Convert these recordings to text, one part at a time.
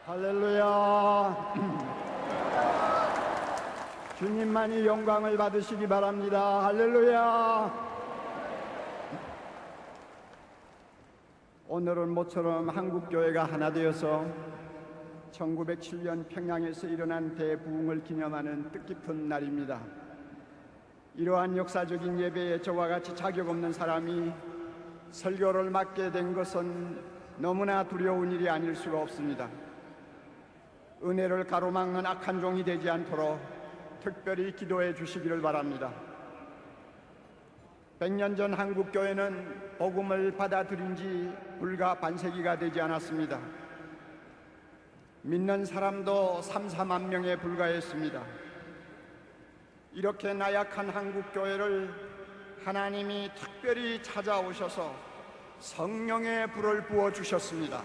할렐루야. 주님만이 영광을 받으시기 바랍니다. 할렐루야. 오늘은 모처럼 한국교회가 하나 되어서 1907년 평양에서 일어난 대부흥을 기념하는 뜻깊은 날입니다. 이러한 역사적인 예배에 저와 같이 자격 없는 사람이 설교를 맡게 된 것은 너무나 두려운 일이 아닐 수가 없습니다. 은혜를 가로막는 악한 종이 되지 않도록 특별히 기도해 주시기를 바랍니다. 100년 전 한국교회는 복음을 받아들인 지 불과 반세기가 되지 않았습니다. 믿는 사람도 3, 4만 명에 불과했습니다. 이렇게 나약한 한국교회를 하나님이 특별히 찾아오셔서 성령의 불을 부어주셨습니다.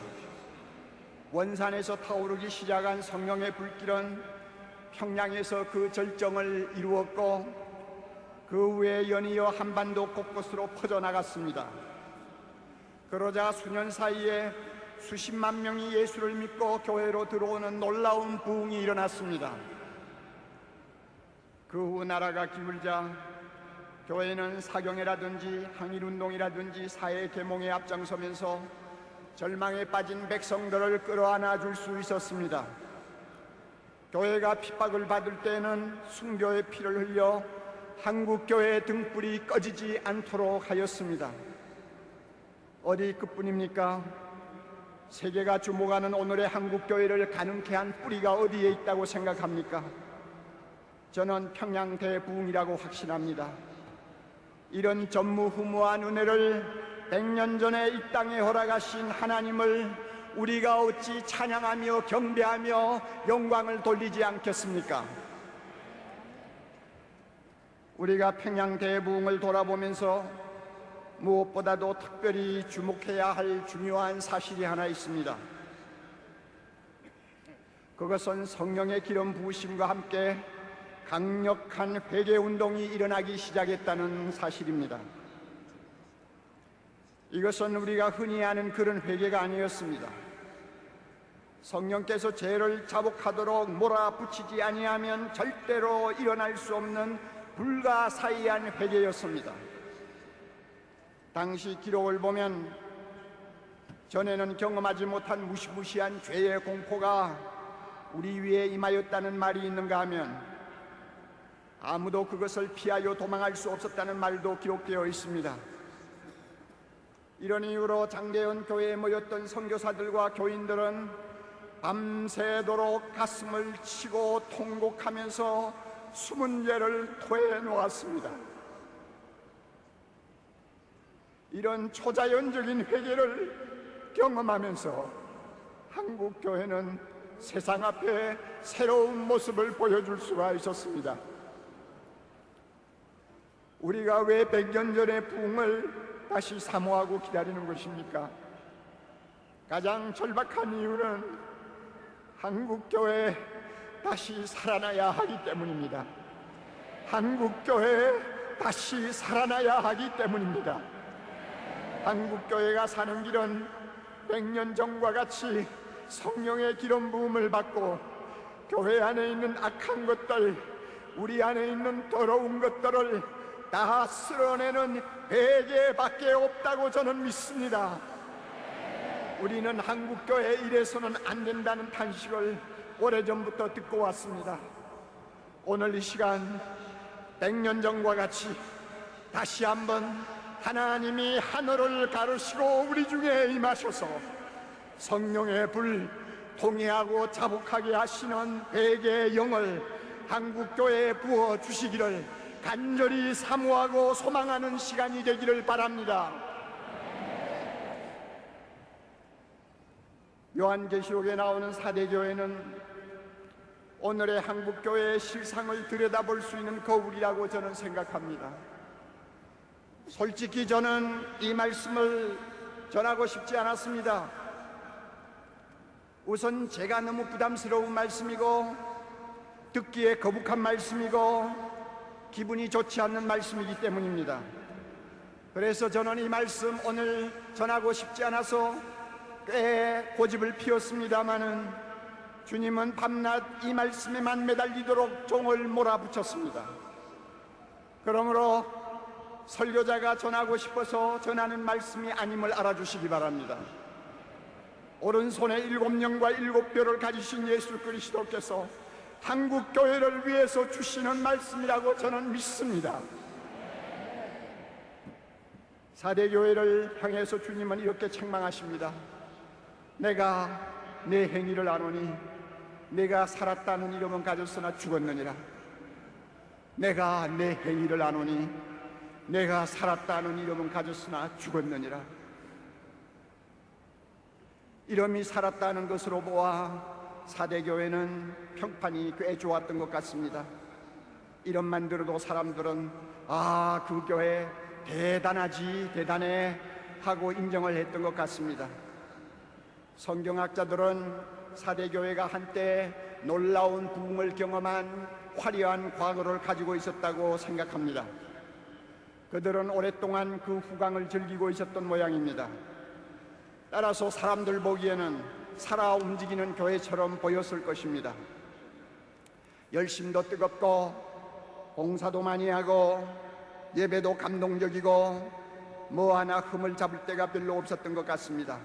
원산에서 타오르기 시작한 성령의 불길은 평양에서 그 절정을 이루었고 그 후에 연이어 한반도 곳곳으로 퍼져나갔습니다. 그러자 수년 사이에 수십만 명이 예수를 믿고 교회로 들어오는 놀라운 부흥이 일어났습니다. 그 후 나라가 기울자 교회는 사경회라든지 항일운동이라든지 사회 계몽에 앞장서면서 절망에 빠진 백성들을 끌어안아 줄 수 있었습니다. 교회가 핍박을 받을 때는 순교의 피를 흘려 한국교회의 등불이 꺼지지 않도록 하였습니다. 어디 그뿐입니까? 세계가 주목하는 오늘의 한국교회를 가능케 한 뿌리가 어디에 있다고 생각합니까? 저는 평양 대부흥이라고 확신합니다. 이런 전무후무한 은혜를 100년 전에 이 땅에 허락하신 하나님을 우리가 어찌 찬양하며 경배하며 영광을 돌리지 않겠습니까? 우리가 평양 대부흥을 돌아보면서 무엇보다도 특별히 주목해야 할 중요한 사실이 하나 있습니다. 그것은 성령의 기름 부으심과 함께 강력한 회개운동이 일어나기 시작했다는 사실입니다. 이것은 우리가 흔히 아는 그런 회개가 아니었습니다. 성령께서 죄를 자복하도록 몰아붙이지 아니하면 절대로 일어날 수 없는 불가사의한 회개였습니다. 당시 기록을 보면 전에는 경험하지 못한 무시무시한 죄의 공포가 우리 위에 임하였다는 말이 있는가 하면 아무도 그것을 피하여 도망할 수 없었다는 말도 기록되어 있습니다. 이런 이유로 장대현 교회에 모였던 선교사들과 교인들은 밤새도록 가슴을 치고 통곡하면서 숨은 죄를 토해 놓았습니다. 이런 초자연적인 회개를 경험하면서 한국교회는 세상 앞에 새로운 모습을 보여줄 수가 있었습니다. 우리가 왜 100년 전의 부흥을 다시 사모하고 기다리는 것입니까? 가장 절박한 이유는 한국교회 다시 살아나야 하기 때문입니다. 한국교회 다시 살아나야 하기 때문입니다. 한국교회가 사는 길은 100년 전과 같이 성령의 기름 부음을 받고 교회 안에 있는 악한 것들, 우리 안에 있는 더러운 것들을 다 쓸어내는 회개밖에 없다고 저는 믿습니다. 우리는 한국교회 이래서는 안 된다는 탄식을 오래전부터 듣고 왔습니다. 오늘 이 시간 100년 전과 같이 다시 한번 하나님이 하늘을 가르시고 우리 중에 임하셔서 성령의 불, 통회하고 자복하게 하시는 회개의 영을 한국교회에 부어주시기를 간절히 사모하고 소망하는 시간이 되기를 바랍니다. 요한계시록에 나오는 사대교회는 오늘의 한국교회의 실상을 들여다볼 수 있는 거울이라고 저는 생각합니다. 솔직히 저는 이 말씀을 전하고 싶지 않았습니다. 우선 제가 너무 부담스러운 말씀이고 듣기에 거북한 말씀이고 기분이 좋지 않는 말씀이기 때문입니다. 그래서 저는 이 말씀 오늘 전하고 싶지 않아서 꽤 고집을 피웠습니다마는 주님은 밤낮 이 말씀에만 매달리도록 종을 몰아붙였습니다. 그러므로 설교자가 전하고 싶어서 전하는 말씀이 아님을 알아주시기 바랍니다. 오른손에 7영과 7뼈를 가지신 예수 그리스도께서 한국 교회를 위해서 주시는 말씀이라고 저는 믿습니다. 4대 교회를 향해서 주님은 이렇게 책망하십니다. 내가 내 행위를 아노니 내가 살았다는 이름은 가졌으나 죽었느니라. 내가 내 행위를 아노니 내가 살았다는 이름은 가졌으나 죽었느니라. 이름이 살았다는 것으로 보아 4대 교회는 평판이 꽤 좋았던 것 같습니다. 이름만 들어도 사람들은 아, 그 교회 대단하지, 대단해 하고 인정을 했던 것 같습니다. 성경학자들은 4대 교회가 한때 놀라운 부흥을 경험한 화려한 과거를 가지고 있었다고 생각합니다. 그들은 오랫동안 그 후광을 즐기고 있었던 모양입니다. 따라서 사람들 보기에는 살아 움직이는 교회처럼 보였을 것입니다. 열심도 뜨겁고 봉사도 많이 하고 예배도 감동적이고 뭐 하나 흠을 잡을 데가 별로 없었던 것 같습니다.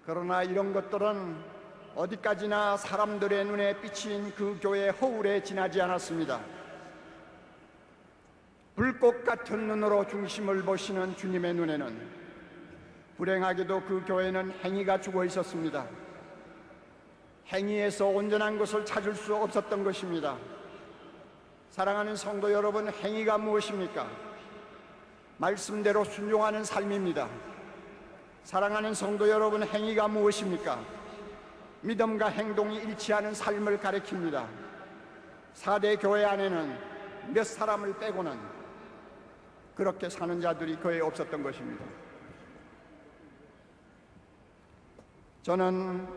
그러나 이런 것들은 어디까지나 사람들의 눈에 비친 그 교회의 허울에 지나지 않았습니다. 불꽃 같은 눈으로 중심을 보시는 주님의 눈에는 불행하게도 그 교회는 행위가 죽어 있었습니다. 행위에서 온전한 것을 찾을 수 없었던 것입니다. 사랑하는 성도 여러분, 행위가 무엇입니까? 말씀대로 순종하는 삶입니다. 사랑하는 성도 여러분, 행위가 무엇입니까? 믿음과 행동이 일치하는 삶을 가리킵니다. 4대 교회 안에는 몇 사람을 빼고는 그렇게 사는 자들이 거의 없었던 것입니다. 저는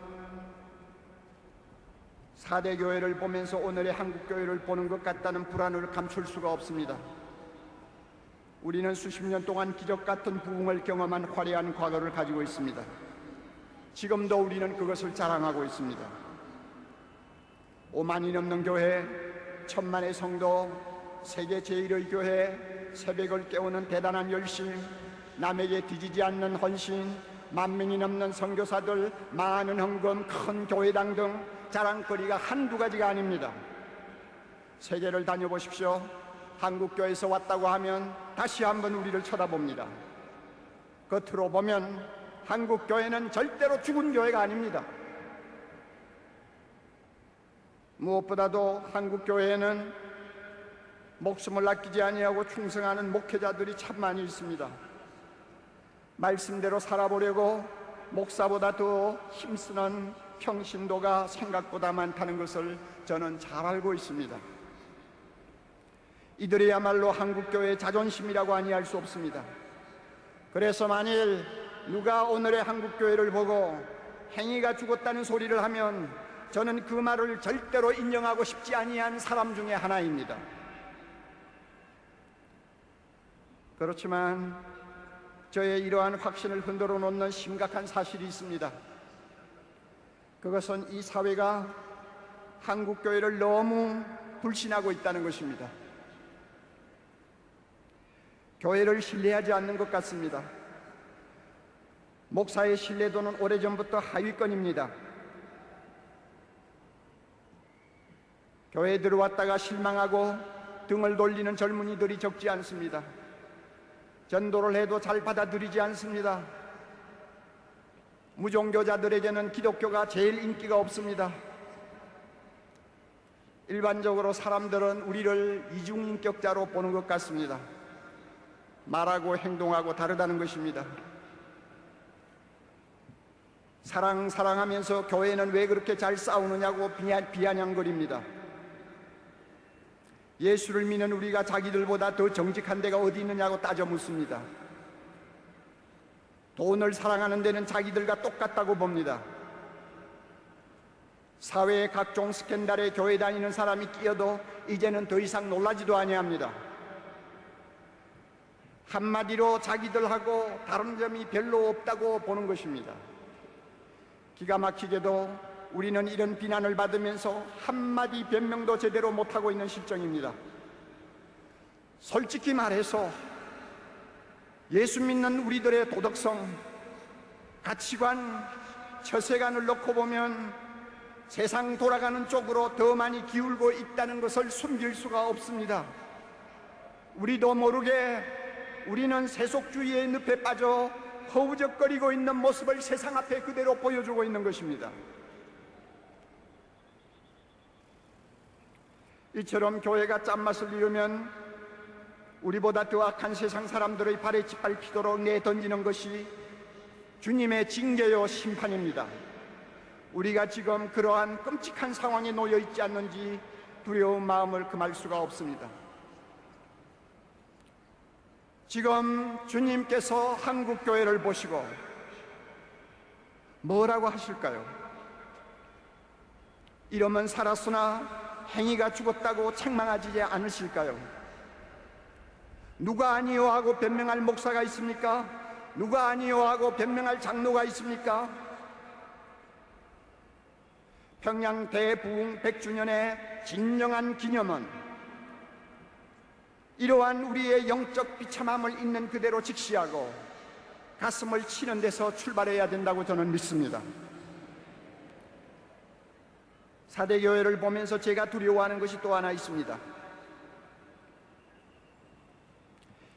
4대 교회를 보면서 오늘의 한국 교회를 보는 것 같다는 불안을 감출 수가 없습니다. 우리는 수십 년 동안 기적 같은 부흥을 경험한 화려한 과거를 가지고 있습니다. 지금도 우리는 그것을 자랑하고 있습니다. 5만이 넘는 교회, 1000만의 성도, 세계 제1의 교회, 새벽을 깨우는 대단한 열심, 남에게 뒤지지 않는 헌신, 10,000명이 넘는 선교사들, 많은 헌금, 큰 교회당 등 자랑거리가 한두 가지가 아닙니다. 세계를 다녀보십시오. 한국교회에서 왔다고 하면 다시 한번 우리를 쳐다봅니다. 겉으로 보면 한국교회는 절대로 죽은 교회가 아닙니다. 무엇보다도 한국교회에는 목숨을 아끼지 아니하고 충성하는 목회자들이 참 많이 있습니다. 말씀대로 살아보려고 목사보다 더 힘쓰는 평신도가 생각보다 많다는 것을 저는 잘 알고 있습니다. 이들이야말로 한국교회의 자존심이라고 아니할 수 없습니다. 그래서 만일 누가 오늘의 한국교회를 보고 행위가 죽었다는 소리를 하면 저는 그 말을 절대로 인정하고 싶지 아니한 사람 중에 하나입니다. 그렇지만 저의 이러한 확신을 흔들어 놓는 심각한 사실이 있습니다. 그것은 이 사회가 한국교회를 너무 불신하고 있다는 것입니다. 교회를 신뢰하지 않는 것 같습니다. 목사의 신뢰도는 오래전부터 하위권입니다. 교회에 들어왔다가 실망하고 등을 돌리는 젊은이들이 적지 않습니다. 전도를 해도 잘 받아들이지 않습니다. 무종교자들에게는 기독교가 제일 인기가 없습니다. 일반적으로 사람들은 우리를 이중인격자로 보는 것 같습니다. 말하고 행동하고 다르다는 것입니다. 사랑하면서 교회는 왜 그렇게 잘 싸우느냐고 비아냥거립니다. 예수를 믿는 우리가 자기들보다 더 정직한 데가 어디 있느냐고 따져 묻습니다. 돈을 사랑하는 데는 자기들과 똑같다고 봅니다. 사회의 각종 스캔들에 교회 다니는 사람이 끼어도 이제는 더 이상 놀라지도 아니합니다. 한마디로 자기들하고 다른 점이 별로 없다고 보는 것입니다. 기가 막히게도 우리는 이런 비난을 받으면서 한마디 변명도 제대로 못하고 있는 실정입니다. 솔직히 말해서 예수 믿는 우리들의 도덕성, 가치관, 처세관을 놓고 보면 세상 돌아가는 쪽으로 더 많이 기울고 있다는 것을 숨길 수가 없습니다. 우리도 모르게 우리는 세속주의의 늪에 빠져 허우적거리고 있는 모습을 세상 앞에 그대로 보여주고 있는 것입니다. 이처럼 교회가 짠맛을 잃으면 우리보다 더 악한 세상 사람들의 발에 짓밟히도록 내던지는 것이 주님의 징계요 심판입니다. 우리가 지금 그러한 끔찍한 상황에 놓여 있지 않는지 두려운 마음을 금할 수가 없습니다. 지금 주님께서 한국 교회를 보시고 뭐라고 하실까요? 이러면 살았으나 행위가 죽었다고 책망하지 않으실까요? 누가 아니요 하고 변명할 목사가 있습니까? 누가 아니요 하고 변명할 장로가 있습니까? 평양 대부흥 100주년의 진정한 기념은 이러한 우리의 영적 비참함을 있는 그대로 직시하고 가슴을 치는 데서 출발해야 된다고 저는 믿습니다. 사대교회를 보면서 제가 두려워하는 것이 또 하나 있습니다.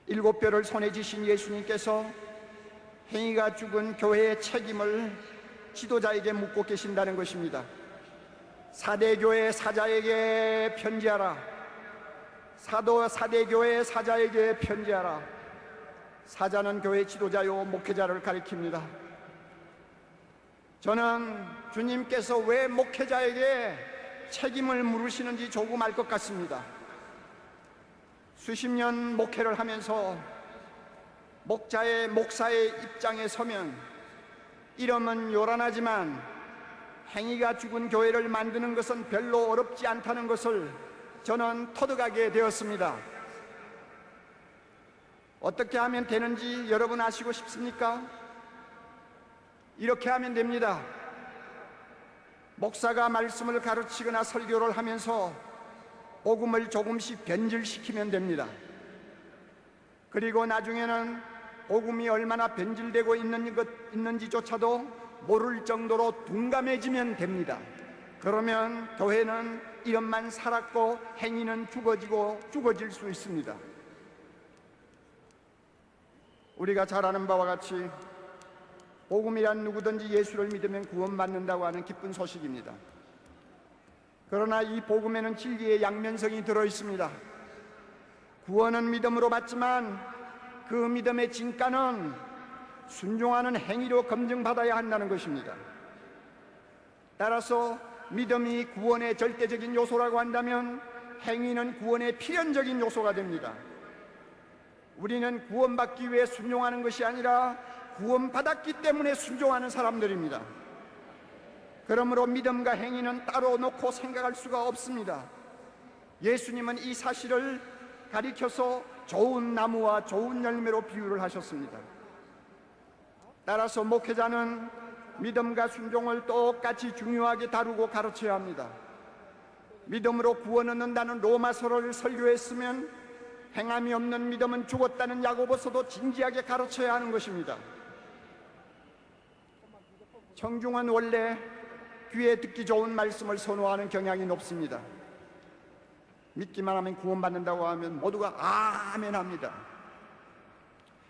7뼈를 손에 쥐신 예수님께서 행위가 죽은 교회의 책임을 지도자에게 묻고 계신다는 것입니다. 사대교회 사자에게 편지하라. 사대교회 사자에게 편지하라. 사자는 교회 지도자요 목회자를 가리킵니다. 저는 주님께서 왜 목회자에게 책임을 물으시는지 조금 알 것 같습니다. 수십 년 목회를 하면서 목사의 입장에 서면 이름은 요란하지만 행위가 죽은 교회를 만드는 것은 별로 어렵지 않다는 것을 저는 터득하게 되었습니다. 어떻게 하면 되는지 여러분 아시고 싶습니까? 이렇게 하면 됩니다. 목사가 말씀을 가르치거나 설교를 하면서 복음을 조금씩 변질시키면 됩니다. 그리고 나중에는 복음이 얼마나 변질되고 있는지조차도 모를 정도로 둔감해지면 됩니다. 그러면 교회는 이름만 살았고 행위는 죽어질 수 있습니다. 우리가 잘 아는 바와 같이 복음이란 누구든지 예수를 믿으면 구원받는다고 하는 기쁜 소식입니다. 그러나 이 복음에는 진리의 양면성이 들어있습니다. 구원은 믿음으로 받지만 그 믿음의 진가는 순종하는 행위로 검증받아야 한다는 것입니다. 따라서 믿음이 구원의 절대적인 요소라고 한다면 행위는 구원의 필연적인 요소가 됩니다. 우리는 구원받기 위해 순종하는 것이 아니라 구원받았기 때문에 순종하는 사람들입니다. 그러므로 믿음과 행위는 따로 놓고 생각할 수가 없습니다. 예수님은 이 사실을 가리켜서 좋은 나무와 좋은 열매로 비유를 하셨습니다. 따라서 목회자는 믿음과 순종을 똑같이 중요하게 다루고 가르쳐야 합니다. 믿음으로 구원 얻는다는 로마서를 설교했으면 행함이 없는 믿음은 죽었다는 야고보서도 진지하게 가르쳐야 하는 것입니다. 청중은 원래 귀에 듣기 좋은 말씀을 선호하는 경향이 높습니다. 믿기만 하면 구원받는다고 하면 모두가 아멘 합니다.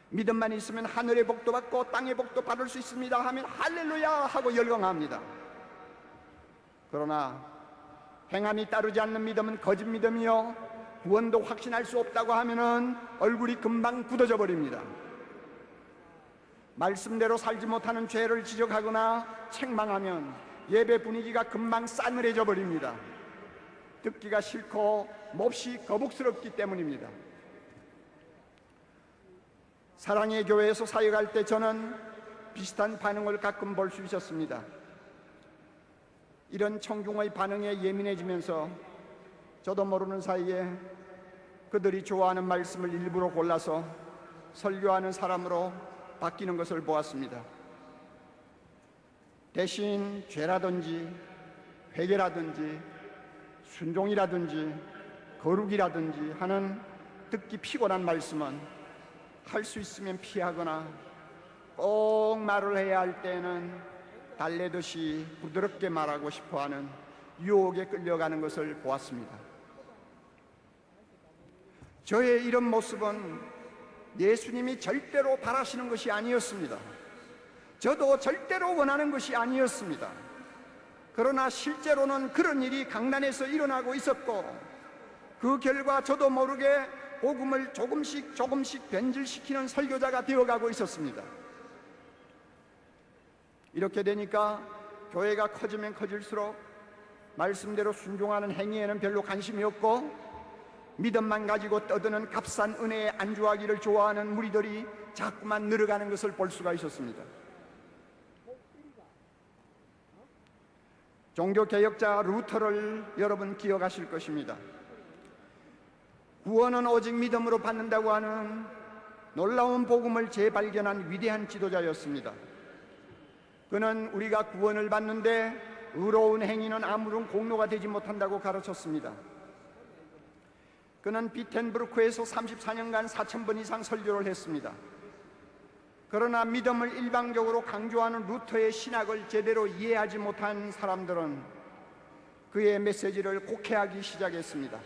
믿음만 있으면 하늘의 복도 받고 땅의 복도 받을 수 있습니다 하면 할렐루야 하고 열광합니다. 그러나 행함이 따르지 않는 믿음은 거짓 믿음이요 구원도 확신할 수 없다고 하면은 얼굴이 금방 굳어져 버립니다. 말씀대로 살지 못하는 죄를 지적하거나 책망하면 예배 분위기가 금방 싸늘해져 버립니다. 듣기가 싫고 몹시 거북스럽기 때문입니다. 사랑의 교회에서 사역할 때 저는 비슷한 반응을 가끔 볼 수 있었습니다. 이런 청중의 반응에 예민해지면서 저도 모르는 사이에 그들이 좋아하는 말씀을 일부러 골라서 설교하는 사람으로 바뀌는 것을 보았습니다. 대신 죄라든지 회개라든지 순종이라든지 거룩이라든지 하는 듣기 피곤한 말씀은 할 수 있으면 피하거나 꼭 말을 해야 할 때는 달래듯이 부드럽게 말하고 싶어하는 유혹에 끌려가는 것을 보았습니다. 저의 이런 모습은 예수님이 절대로 바라시는 것이 아니었습니다. 저도 절대로 원하는 것이 아니었습니다. 그러나 실제로는 그런 일이 강단에서 일어나고 있었고, 그 결과 저도 모르게 복음을 조금씩 변질시키는 설교자가 되어가고 있었습니다. 이렇게 되니까 교회가 커지면 커질수록 말씀대로 순종하는 행위에는 별로 관심이 없고, 믿음만 가지고 떠드는 값싼 은혜에 안주하기를 좋아하는 무리들이 자꾸만 늘어가는 것을 볼 수가 있었습니다. 종교개혁자 루터를 여러분 기억하실 것입니다. 구원은 오직 믿음으로 받는다고 하는 놀라운 복음을 재발견한 위대한 지도자였습니다. 그는 우리가 구원을 받는데 의로운 행위는 아무런 공로가 되지 못한다고 가르쳤습니다. 그는 비텐부르크에서 34년간 4,000번 이상 설교를 했습니다. 그러나 믿음을 일방적으로 강조하는 루터의 신학을 제대로 이해하지 못한 사람들은 그의 메시지를 곡해하기 시작했습니다.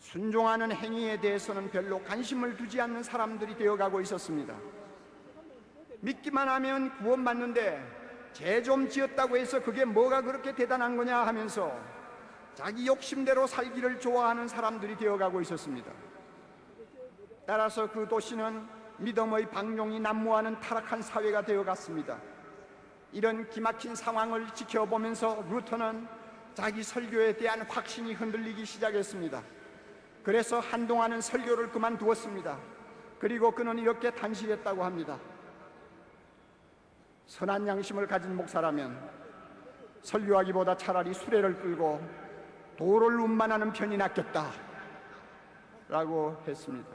순종하는 행위에 대해서는 별로 관심을 두지 않는 사람들이 되어가고 있었습니다. 믿기만 하면 구원받는데 죄 좀 지었다고 해서 그게 뭐가 그렇게 대단한 거냐 하면서 자기 욕심대로 살기를 좋아하는 사람들이 되어가고 있었습니다. 따라서 그 도시는 믿음의 방종이 난무하는 타락한 사회가 되어갔습니다. 이런 기막힌 상황을 지켜보면서 루터는 자기 설교에 대한 확신이 흔들리기 시작했습니다. 그래서 한동안은 설교를 그만두었습니다. 그리고 그는 이렇게 단식했다고 합니다. 선한 양심을 가진 목사라면 설교하기보다 차라리 수레를 끌고 도를 운반하는 편이 낫겠다 라고 했습니다.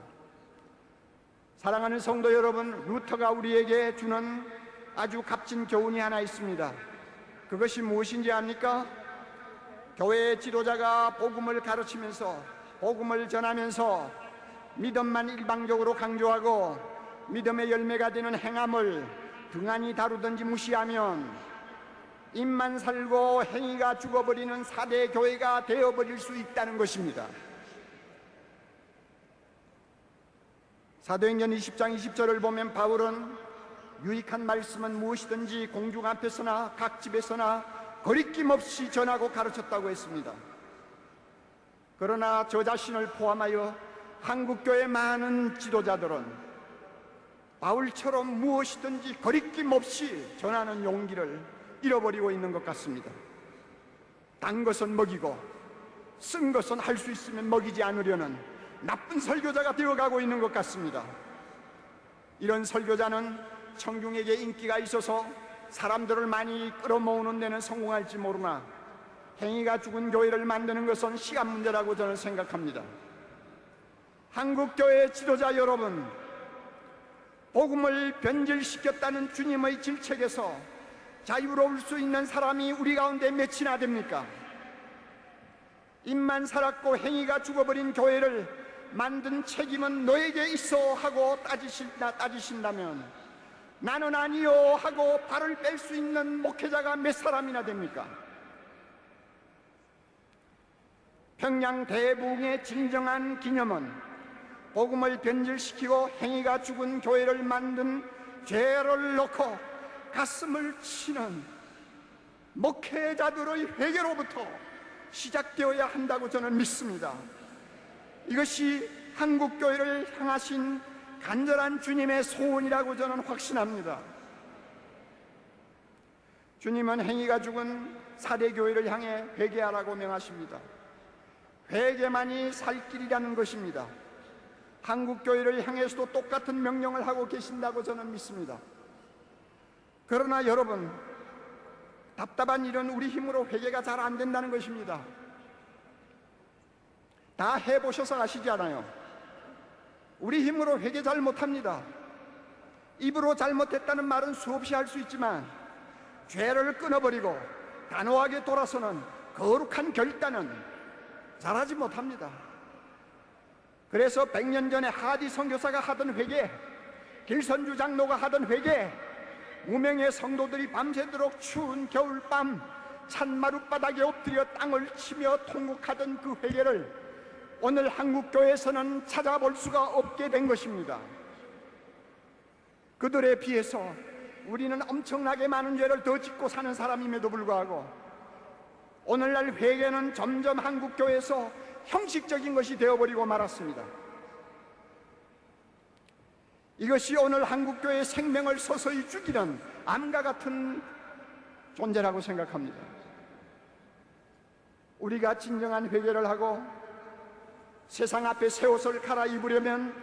사랑하는 성도 여러분, 루터가 우리에게 주는 아주 값진 교훈이 하나 있습니다. 그것이 무엇인지 압니까? 교회의 지도자가 복음을 가르치면서, 복음을 전하면서 믿음만 일방적으로 강조하고 믿음의 열매가 되는 행함을 등한히 다루든지 무시하면 입만 살고 행위가 죽어버리는 4대 교회가 되어버릴 수 있다는 것입니다. 사도행전 20장 20절을 보면 바울은 유익한 말씀은 무엇이든지 공중 앞에서나 각 집에서나 거리낌 없이 전하고 가르쳤다고 했습니다. 그러나 저 자신을 포함하여 한국교회 많은 지도자들은 바울처럼 무엇이든지 거리낌 없이 전하는 용기를 잃어버리고 있는 것 같습니다. 단 것은 먹이고 쓴 것은 할 수 있으면 먹이지 않으려는 나쁜 설교자가 되어가고 있는 것 같습니다. 이런 설교자는 청중에게 인기가 있어서 사람들을 많이 끌어모으는 데는 성공할지 모르나 행위가 죽은 교회를 만드는 것은 시간 문제라고 저는 생각합니다. 한국교회 지도자 여러분, 복음을 변질시켰다는 주님의 질책에서 자유로울 수 있는 사람이 우리 가운데 몇이나 됩니까? 입만 살았고 행위가 죽어버린 교회를 만든 책임은 너에게 있어 하고 따지신다면 나는 아니요 하고 발을 뺄 수 있는 목회자가 몇 사람이나 됩니까? 평양 대부흥의 진정한 기념은 복음을 변질시키고 행위가 죽은 교회를 만든 죄를 놓고 가슴을 치는 목회자들의 회개로부터 시작되어야 한다고 저는 믿습니다. 이것이 한국교회를 향하신 간절한 주님의 소원이라고 저는 확신합니다. 주님은 행위가 죽은 4대 교회를 향해 회개하라고 명하십니다. 회개만이 살 길이라는 것입니다. 한국교회를 향해서도 똑같은 명령을 하고 계신다고 저는 믿습니다. 그러나 여러분, 답답한 일은 우리 힘으로 회개가 잘 안 된다는 것입니다. 다 해보셔서 아시지 않아요? 우리 힘으로 회개 잘 못합니다. 입으로 잘못했다는 말은 수없이 할 수 있지만 죄를 끊어버리고 단호하게 돌아서는 거룩한 결단은 잘하지 못합니다. 그래서 100년 전에 하디 선교사가 하던 회개, 길선주 장로가 하던 회개, 무명의 성도들이 밤새도록 추운 겨울밤 찬마룻바닥에 엎드려 땅을 치며 통곡하던 그 회개를 오늘 한국교회에서는 찾아볼 수가 없게 된 것입니다. 그들에 비해서 우리는 엄청나게 많은 죄를 더 짓고 사는 사람임에도 불구하고 오늘날 회개는 점점 한국교회에서 형식적인 것이 되어버리고 말았습니다. 이것이 오늘 한국교회의 생명을 서서히 죽이는 암과 같은 존재라고 생각합니다. 우리가 진정한 회개를 하고 세상 앞에 새 옷을 갈아입으려면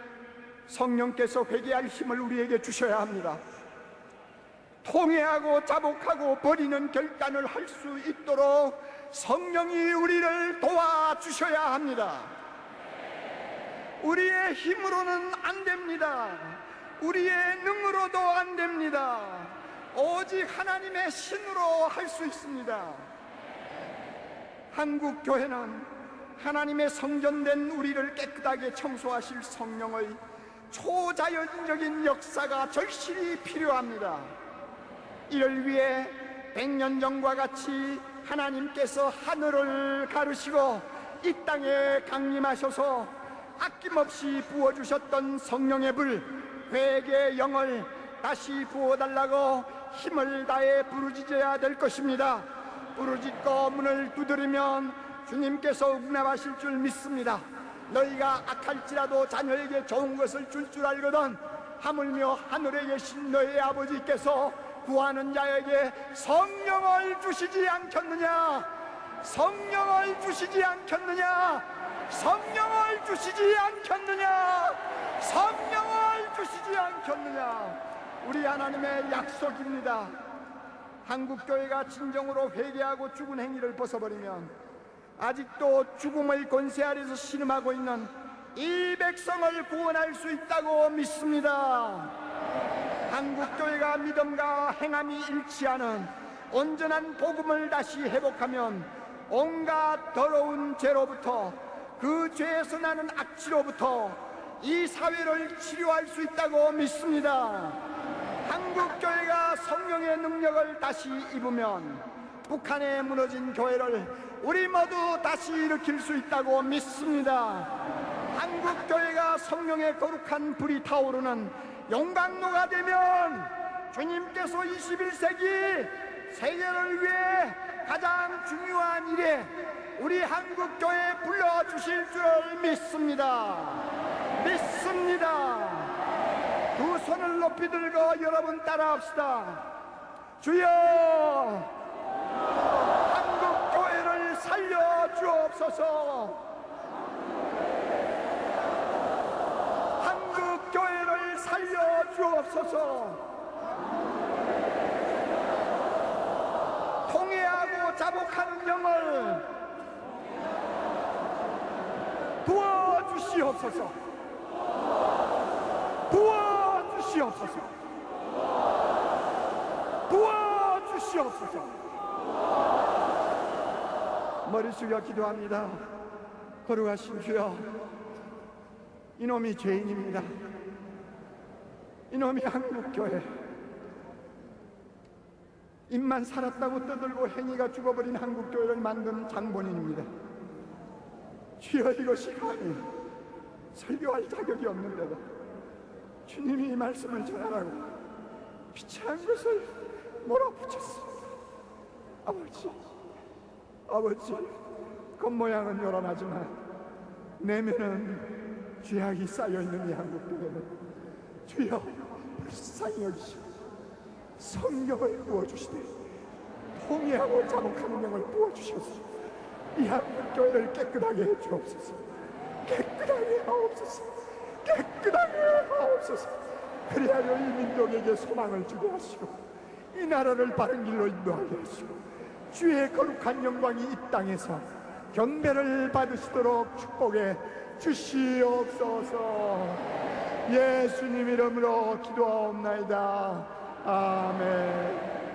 성령께서 회개할 힘을 우리에게 주셔야 합니다. 통회하고 자복하고 버리는 결단을 할 수 있도록 성령이 우리를 도와주셔야 합니다. 우리의 힘으로는 안 됩니다. 우리의 능으로도 안 됩니다. 오직 하나님의 신으로 할 수 있습니다. 한국 교회는 하나님의 성전된 우리를 깨끗하게 청소하실 성령의 초자연적인 역사가 절실히 필요합니다. 이를 위해 100년 전과 같이 하나님께서 하늘을 가르시고 이 땅에 강림하셔서 아낌없이 부어주셨던 성령의 불, 회개의 영을 다시 부어달라고 힘을 다해 부르짖어야 될 것입니다. 부르짖고 문을 두드리면 주님께서 응답하실 줄 믿습니다. 너희가 악할지라도 자녀에게 좋은 것을 줄 줄 알거든 하물며 하늘에 계신 너희 아버지께서 구하는 자에게 성령을 주시지 않겠느냐? 성령을 주시지 않겠느냐? 성령을 주시지 않겠느냐? 성령을 주시지 않겠느냐? 우리 하나님의 약속입니다. 한국교회가 진정으로 회개하고 죽은 행위를 벗어버리면 아직도 죽음의 권세 아래서 신음하고 있는 이 백성을 구원할 수 있다고 믿습니다. 한국교회가 믿음과 행함이 일치하는 온전한 복음을 다시 회복하면 온갖 더러운 죄로부터, 그 죄에서 나는 악취로부터 이 사회를 치료할 수 있다고 믿습니다. 한국교회가 성령의 능력을 다시 입으면 북한에 무너진 교회를 우리 모두 다시 일으킬 수 있다고 믿습니다. 한국교회가 성령의 거룩한 불이 타오르는 용광로가 되면 주님께서 21세기 세계를 위해 가장 중요한 일에 우리 한국교회에 불러주실 줄 믿습니다. 믿습니다. 두 손을 높이 들고 여러분 따라합시다. 주여, 한국교회를 살려 주옵소서. 한국교회를 살려 주옵소서. 통회하고 자복하는 영을 부어주시옵소서. 부어주시옵소서. 부어주시옵소서. 머리 숙여 기도합니다. 거룩하신 주여, 이놈이 죄인입니다. 이놈이 한국교회 입만 살았다고 떠들고 행위가 죽어버린 한국교회를 만든 장본인입니다. 주여, 이것이 감히 설교할 자격이 없는데도 주님이 이 말씀을 전하라고 비참한 것을 몰아붙였습니다. 아버지, 겉모양은 요란하지만 내면은 죄악이 쌓여있는 이 한국교회는 주여 불쌍히 여기시고 성령을 부어주시되 통회하고 자복하는 영을 부어주셔서 이 한국교회를 깨끗하게 해주옵소서. 깨끗하게 하옵소서. 깨끗하게 하옵소서. 그리하여 이 민족에게 소망을 주게 하시고 이 나라를 바른 길로 인도하게 하시고 주의 거룩한 영광이 이 땅에서 경배를 받으시도록 축복해 주시옵소서. 예수님 이름으로 기도하옵나이다. 아멘.